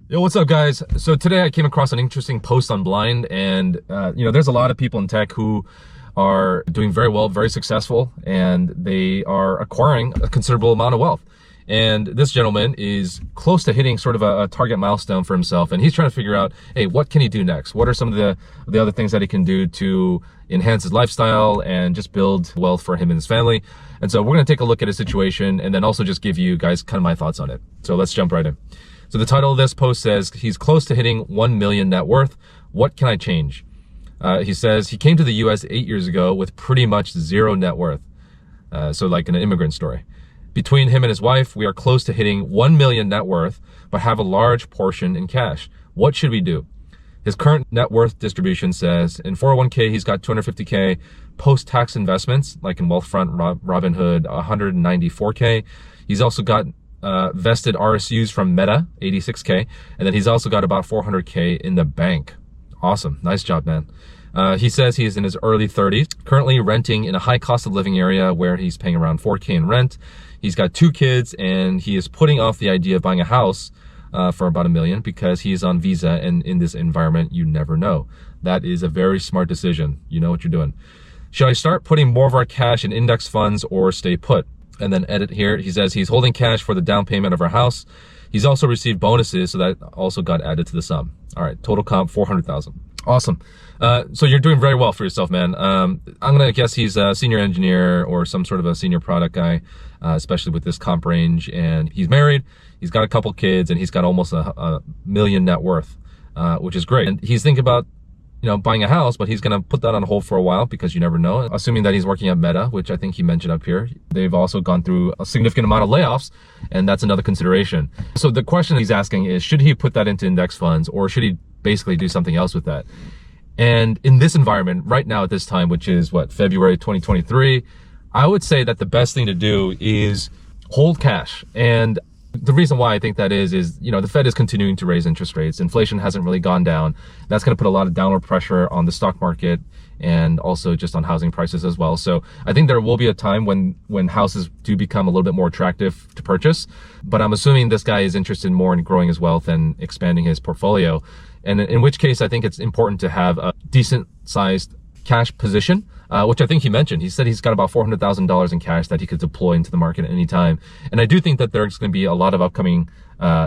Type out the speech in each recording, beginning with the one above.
Yo, what's up, guys? So today I came across an interesting post on Blind, and there's a lot of people in tech who are doing very well, very successful, and they are acquiring a considerable amount of wealth. And this gentleman is close to hitting sort of a target milestone for himself, and he's trying to figure out, hey, what can he do next? What are some of the other things that he can do to enhance his lifestyle and just build wealth for him and his family? And so we're going to take a look at his situation and then also just give you guys kind of my thoughts on it. So let's jump right in. So the title of this post says, he's close to hitting 1 million net worth. What can I change? He says he came to the US 8 years ago with pretty much zero net worth. So like an immigrant story. Between him and his wife, we are close to hitting 1 million net worth, but have a large portion in cash. What should we do? His current net worth distribution says in 401k, he's got 250k, post-tax investments, like in Wealthfront, Robinhood, 194k. He's also got vested RSUs from Meta, 86k, and then he's also got about 400k in the bank. Awesome. Nice job, man. He says he's in his early 30s, currently renting in a high cost of living area where he's paying around 4k in rent. He's got 2 kids, and he is putting off the idea of buying a house for about $1 million because he's on visa, and in this environment, you never know. That is a very smart decision. You know what you're doing. Should I start putting more of our cash in index funds or stay put? And then edit here, he says he's holding cash for the down payment of our house. He's also received bonuses, so that also got added to the sum. All right, total comp, 400,000. Awesome. So you're doing very well for yourself, man. I'm gonna guess he's a senior engineer or some sort of a senior product guy, especially with this comp range. And he's married, he's got a couple kids, and he's got almost a million net worth, which is great. And he's thinking about buying a house, but he's going to put that on hold for a while because you never know. Assuming that he's working at Meta, which I think he mentioned up here. They've also gone through a significant amount of layoffs, and that's another consideration. So the question he's asking is, should he put that into index funds, or should he basically do something else with that? And in this environment right now at this time, which is what, February 2023, I would say that the best thing to do is hold cash. And the reason why I think that is the Fed is continuing to raise interest rates. Inflation hasn't really gone down. That's going to put a lot of downward pressure on the stock market and also just on housing prices as well. So I think there will be a time when houses do become a little bit more attractive to purchase. But I'm assuming this guy is interested more in growing his wealth and expanding his portfolio. And in which case, I think it's important to have a decent sized cash position, which I think he mentioned. He said he's got about $400,000 in cash that he could deploy into the market at any time. And I do think that there's going to be a lot of upcoming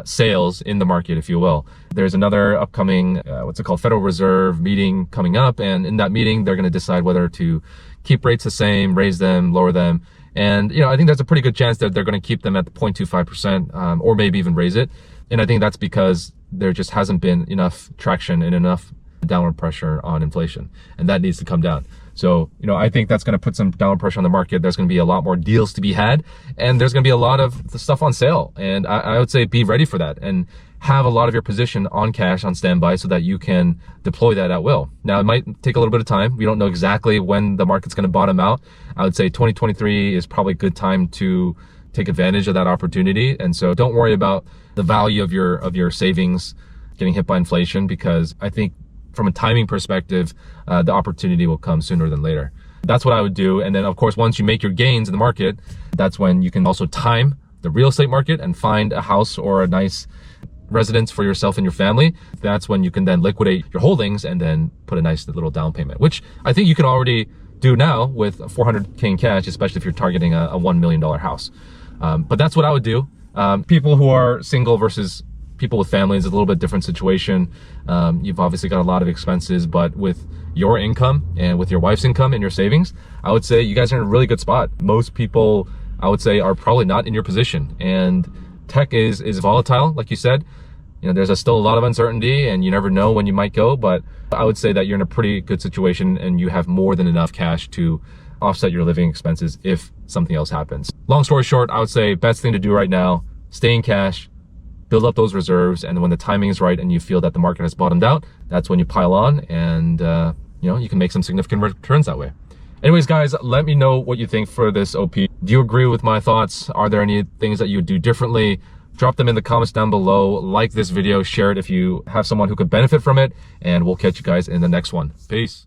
sales in the market, if you will. There's another upcoming, Federal Reserve meeting coming up. And in that meeting, they're going to decide whether to keep rates the same, raise them, lower them. And, I think that's a pretty good chance that they're going to keep them at the 0.25%, or maybe even raise it. And I think that's because there just hasn't been enough traction and enough downward pressure on inflation, and that needs to come down. So, I think that's going to put some downward pressure on the market. There's going to be a lot more deals to be had, and there's going to be a lot of the stuff on sale. And I would say be ready for that and have a lot of your position on cash on standby so that you can deploy that at will. Now, it might take a little bit of time. We don't know exactly when the market's going to bottom out. I would say 2023 is probably a good time to take advantage of that opportunity. And so don't worry about the value of your savings getting hit by inflation, because I think from a timing perspective, the opportunity will come sooner than later. That's what I would do. And then, of course, once you make your gains in the market, that's when you can also time the real estate market and find a house or a nice residence for yourself and your family. That's when you can then liquidate your holdings and then put a nice little down payment, which I think you can already do now with 400k in cash, especially if you're targeting a $1 million house. But that's what I would do. People who are single versus people with families is a little bit different situation. You've obviously got a lot of expenses, but with your income and with your wife's income and your savings, I would say you guys are in a really good spot. Most people, I would say, are probably not in your position. And tech is volatile, like you said. There's still a lot of uncertainty, and you never know when you might go. But I would say that you're in a pretty good situation, and you have more than enough cash to offset your living expenses if something else happens. Long story short, I would say best thing to do right now, stay in cash, build up those reserves, and when the timing is right and you feel that the market has bottomed out, that's when you pile on, and you can make some significant returns that way. Anyways, guys, let me know what you think for this OP. Do you agree with my thoughts? Are there any things that you would do differently? Drop them in the comments down below. Like this video, share it if you have someone who could benefit from it, and we'll catch you guys in the next one. Peace.